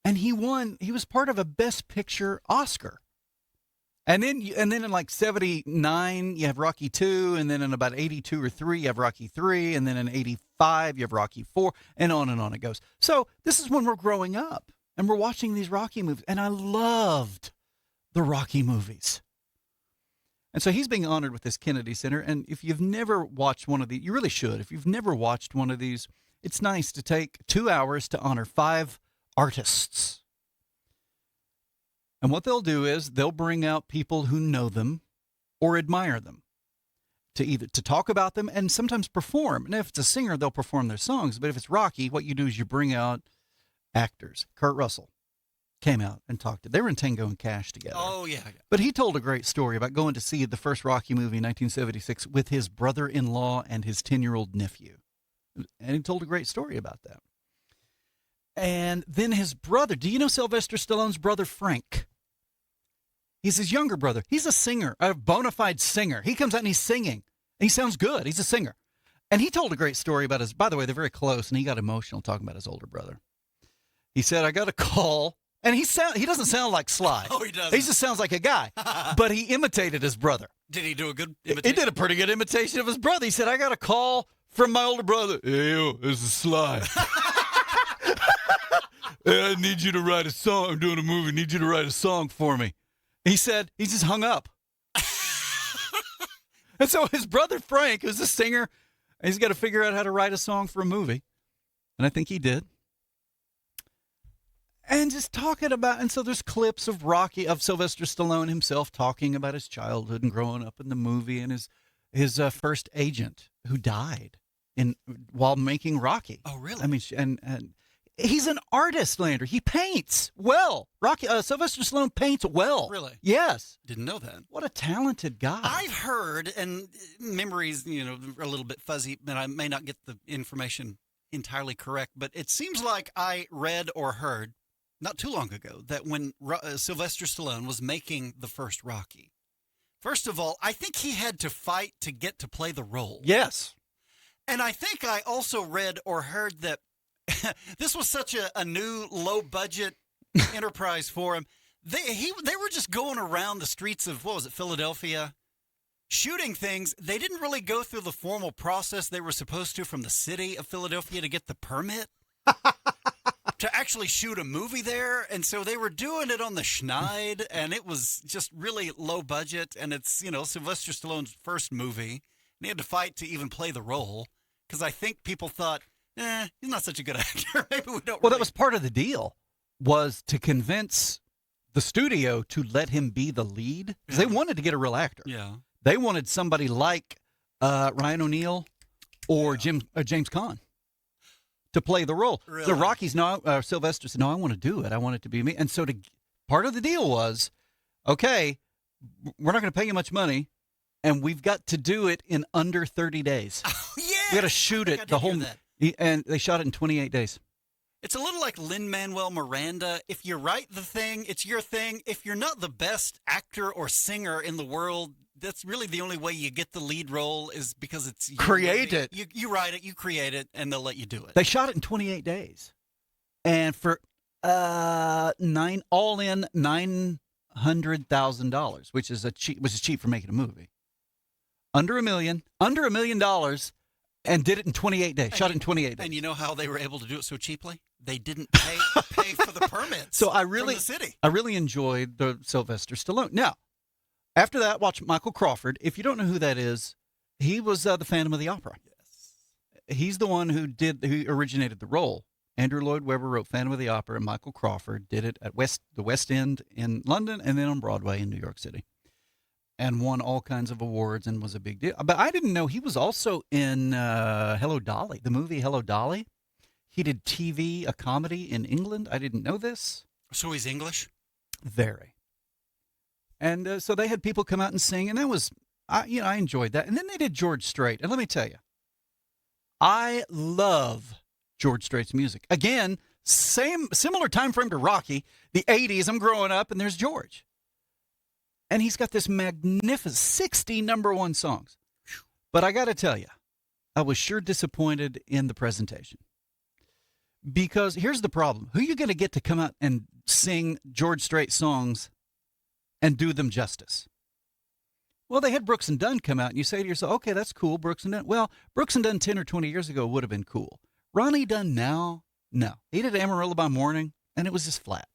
And he won. He was part of a Best Picture Oscar. And then in like 79, you have Rocky 2. And then in about 82 or 3, you have Rocky 3. And then in 85, you have Rocky 4. And on it goes. So this is when we're growing up. And we're watching these Rocky movies. And I loved the Rocky movies. And so he's being honored with this Kennedy Center. And if you've never watched one of these, you really should. If you've never watched one of these, it's nice to take 2 hours to honor 5 artists. And what they'll do is they'll bring out people who know them or admire them to talk about them and sometimes perform. And if it's a singer, they'll perform their songs. But if it's Rocky, what you do is you bring out actors. Kurt Russell came out and talked. They were in Tango and Cash together. Oh, yeah. But he told a great story about going to see the first Rocky movie in 1976 with his brother-in-law and his 10-year-old nephew. And he told a great story about that. And then his brother, do you know Sylvester Stallone's brother, Frank? He's his younger brother. He's a singer, a bona fide singer. He comes out and he's singing. And he sounds good. He's a singer. And he told a great story about by the way, they're very close, and he got emotional talking about his older brother. He said, I got a call, and he doesn't sound like Sly. Oh, he doesn't. He just sounds like a guy. But he imitated his brother. Did he do a good He imitation? did a pretty good imitation of his brother. He said, I got a call from my older brother. Hey, yo, this is Sly. I need you to write a song. I'm doing a movie. I need you to write a song for me. He said, he just hung up. And so his brother Frank, who's a singer, he's got to figure out how to write a song for a movie. And I think he did. And just talking about, and so there's clips of Sylvester Stallone himself talking about his childhood and growing up in the movie and his first agent who died while making Rocky. Oh, really? I mean, and He's an artist, Landry. He paints well. Sylvester Stallone paints well. Really? Yes. Didn't know that. What a talented guy. I've heard, and memories, are a little bit fuzzy, and I may not get the information entirely correct, but it seems like I read or heard not too long ago that when Sylvester Stallone was making the first Rocky, first of all, I think he had to fight to get to play the role. Yes. And I think I also read or heard that this was such a new low-budget enterprise for him. They were just going around the streets of, Philadelphia, shooting things. They didn't really go through the formal process they were supposed to from the city of Philadelphia to get the permit to actually shoot a movie there. And so they were doing it on the schneid, and it was just really low budget. And it's, Sylvester Stallone's first movie, and he had to fight to even play the role because I think people thought, he's not such a good actor. Maybe we don't. Well, that was part of the deal, was to convince the studio to let him be the lead. Because they wanted to get a real actor. Yeah. They wanted somebody like Ryan O'Neal or James Caan to play the role. Really? The Rockies, Sylvester said, no, I want to do it. I want it to be me. And so part of the deal was, okay, we're not going to pay you much money, and we've got to do it in under 30 days. Oh, yeah. We got to shoot it the whole. And they shot it in 28 days. It's a little like Lin-Manuel Miranda. If you write the thing, it's your thing. If you're not the best actor or singer in the world, that's really the only way you get the lead role is because it's your Create movie. it. You write it, you create it, and they'll let you do it. They shot it in 28 days. And for all in $900,000, which is cheap for making a movie. Under $1 million, and did it in 28 days. Shot it in 28 days. And you know how they were able to do it so cheaply? They didn't pay for the permits. So from the city. I really enjoyed the Sylvester Stallone. Now, after that, watch Michael Crawford. If you don't know who that is, he was the Phantom of the Opera. Yes. He's the one who originated the role. Andrew Lloyd Webber wrote Phantom of the Opera, and Michael Crawford did it at the West End in London and then on Broadway in New York City. And won all kinds of awards and was a big deal. But I didn't know he was also in Hello, Dolly, the movie Hello, Dolly. He did TV, a comedy in England. I didn't know this. So he's English? Very. And so they had people come out and sing, and that was, I enjoyed that. And then they did George Strait. And let me tell you, I love George Strait's music. Again, similar time frame to Rocky, the 80s. I'm growing up, and there's George. And he's got this magnificent 60 number one songs. But I got to tell you, I was sure disappointed in the presentation. Because here's the problem. Who are you going to get to come out and sing George Strait songs and do them justice? Well, they had Brooks and Dunn come out, and you say to yourself, okay, that's cool, Brooks and Dunn. Well, Brooks and Dunn 10 or 20 years ago would have been cool. Ronnie Dunn now? No. He did Amarillo by Morning, and it was just flat.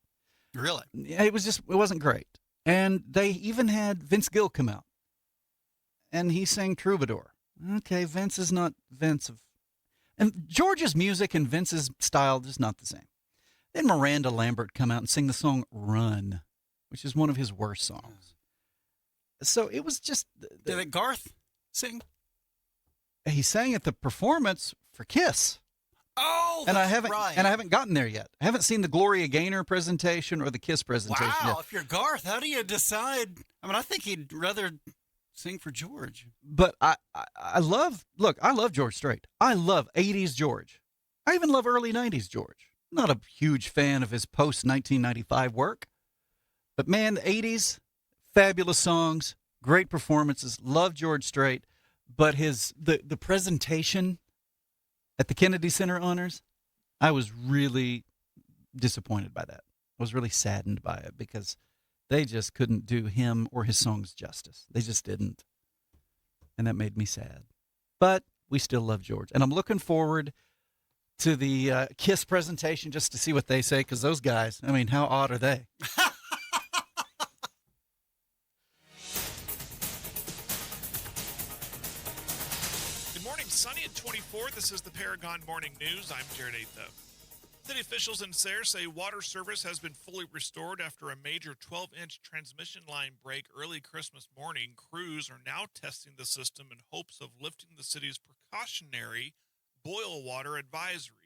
Really? It wasn't great. And they even had Vince Gill come out, and he sang Troubadour. Okay, Vince is not Vince. And George's music and Vince's style is not the same. Then Miranda Lambert come out and sing the song Run, which is one of his worst songs. So it was just... Did Garth sing? He sang at the performance for Kiss. Oh, and that's I haven't right. And I haven't gotten there yet. I haven't seen the Gloria Gaynor presentation or the Kiss presentation Wow, yet. if you're Garth, how do you decide? I mean, I think he'd rather sing for George. But I love George Strait. I love 80s George. I even love early 90s George. Not a huge fan of his post-1995 work. But man, the 80s, fabulous songs, great performances. Love George Strait. But the presentation at the Kennedy Center Honors, I was really disappointed by that. I was really saddened by it because they just couldn't do him or his songs justice. They just didn't. And that made me sad. But we still love George. And I'm looking forward to the Kiss presentation just to see what they say, because those guys, I mean, how odd are they? Sunny at 24. This is the Paragon Morning News. I'm Jared Atho. City officials in Sayre say water service has been fully restored after a major 12-inch transmission line break early Christmas morning. Crews are now testing the system in hopes of lifting the city's precautionary boil water advisory.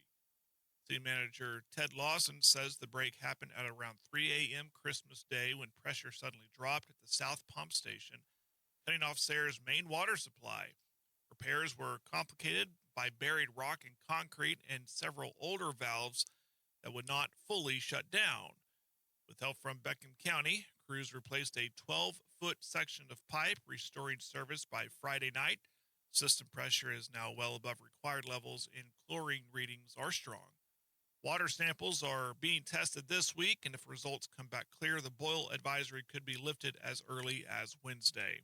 City Manager Ted Lawson says the break happened at around 3 a.m. Christmas Day when pressure suddenly dropped at the South Pump Station, cutting off Sayre's main water supply. Repairs were complicated by buried rock and concrete and several older valves that would not fully shut down. With help from Beckham County, crews replaced a 12-foot section of pipe, restoring service by Friday night. System pressure is now well above required levels, and chlorine readings are strong. Water samples are being tested this week, and if results come back clear, the boil advisory could be lifted as early as Wednesday.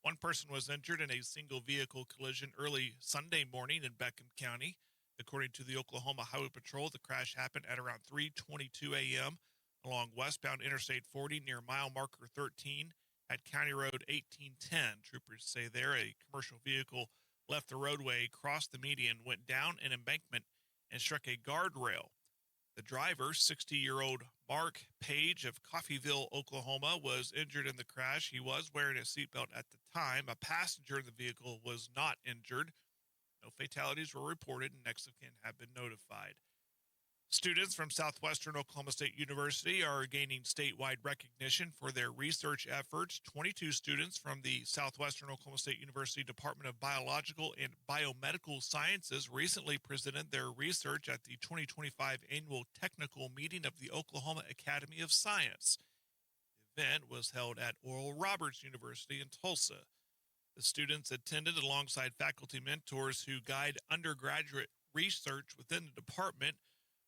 One person was injured in a single-vehicle collision early Sunday morning in Beckham County. According to the Oklahoma Highway Patrol, the crash happened at around 3:22 a.m. along westbound Interstate 40 near mile marker 13 at County Road 1810. Troopers say there a commercial vehicle left the roadway, crossed the median, went down an embankment, and struck a guardrail. The driver, 60-year-old Mark Page of Coffeyville, Oklahoma, was injured in the crash. He was wearing a seatbelt at the time. A passenger in the vehicle was not injured. No fatalities were reported, and next of kin have been notified. Students from Southwestern Oklahoma State University are gaining statewide recognition for their research efforts. 22 students from the Southwestern Oklahoma State University Department of Biological and Biomedical Sciences recently presented their research at the 2025 annual technical meeting of the Oklahoma Academy of Science. The event was held at Oral Roberts University in Tulsa. The students attended alongside faculty mentors who guide undergraduate research within the department.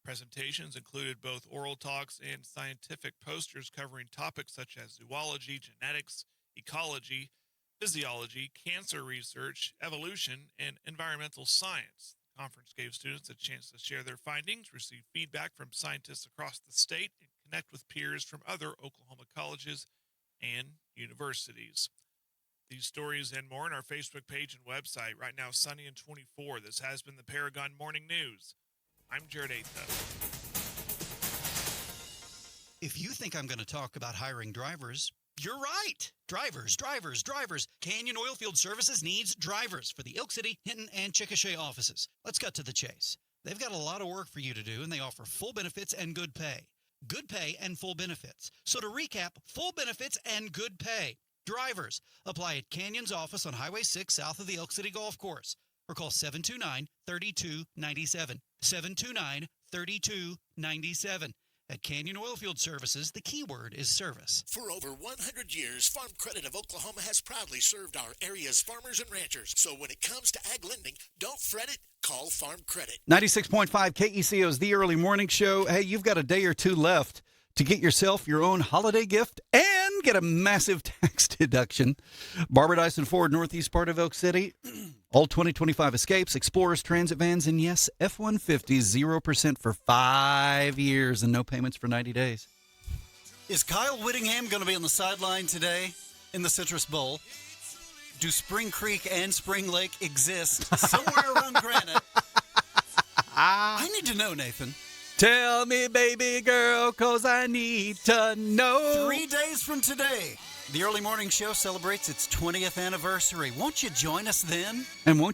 Presentations included both oral talks and scientific posters covering topics such as zoology, genetics, ecology, physiology, cancer research, evolution, and environmental science. The conference gave students a chance to share their findings, receive feedback from scientists across the state, and connect with peers from other Oklahoma colleges and universities. These stories and more on our Facebook page and website. Right now, sunny and 24. This has been the Paragon Morning News. I'm Jared Atha. If you think I'm going to talk about hiring drivers, you're right. Drivers. Canyon Oilfield Services needs drivers for the Elk City, Hinton, and Chickasha offices. Let's cut to the chase. They've got a lot of work for you to do, and they offer full benefits and good pay. Good pay and full benefits. So to recap, full benefits and good pay. Drivers. Apply at Canyon's office on Highway 6 south of the Elk City Golf Course. Or call 729-3297. 729-3297. At Canyon Oilfield Services, the key word is service. For over 100 years, Farm Credit of Oklahoma has proudly served our area's farmers and ranchers. So when it comes to ag lending, don't fret it. Call Farm Credit. 96.5 KECO is the early morning show. Hey, you've got a day or two left to get yourself your own holiday gift and get a massive tax deduction. Barbara Dyson Ford, northeast part of Elk City. All 2025 Escapes, Explorers, Transit Vans, and yes, F-150s, 0% for 5 years and no payments for 90 days. Is Kyle Whittingham going to be on the sideline today in the Citrus Bowl? Do Spring Creek and Spring Lake exist somewhere around Granite? I need to know, Nathan. Tell me, baby girl, 'cause I need to know. 3 days from today, the early morning show celebrates its 20th anniversary. Won't you join us then? And won't